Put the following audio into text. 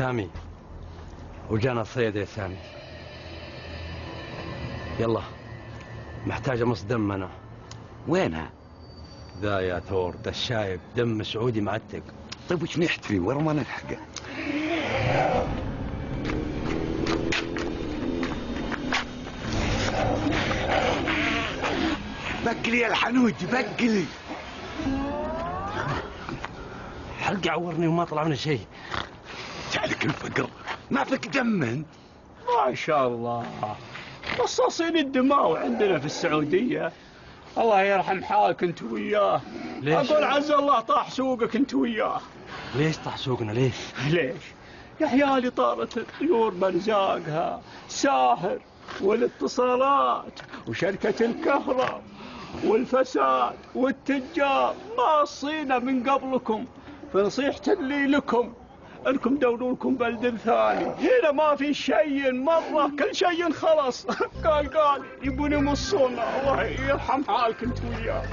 سامي وجانا الصيد يا سامي. يلا محتاج امص دم انا. وينها؟ ذا يا ثور، ده الشايب دم سعودي معتق. طيب وش نحت فيه ورا ما نلحقه؟ بقلي يا الحنوجي بقلي. حلقي عورني وما طلع منه شيء. جعلك الفقر، ما فيك دم انت؟ ما شاء الله مصاصين الدماء عندنا في السعودية. الله يرحم حالك انت وياه. ليش؟ اقول عز الله طاح سوقك انت وياه. ليش طاح سوقنا ليش؟ ليش؟ يا عيالي طارت الطيور برزاقها، ساهر والاتصالات وشركة الكهرباء والفساد والتجار ماصينا من قبلكم. فنصيحة لي لكم انكم دوروا لكم بلد ثاني. هنا ما في شيء مرة، كل شيء خلص. قال يبون يمصونا. الله يرحم حالك انت وياه.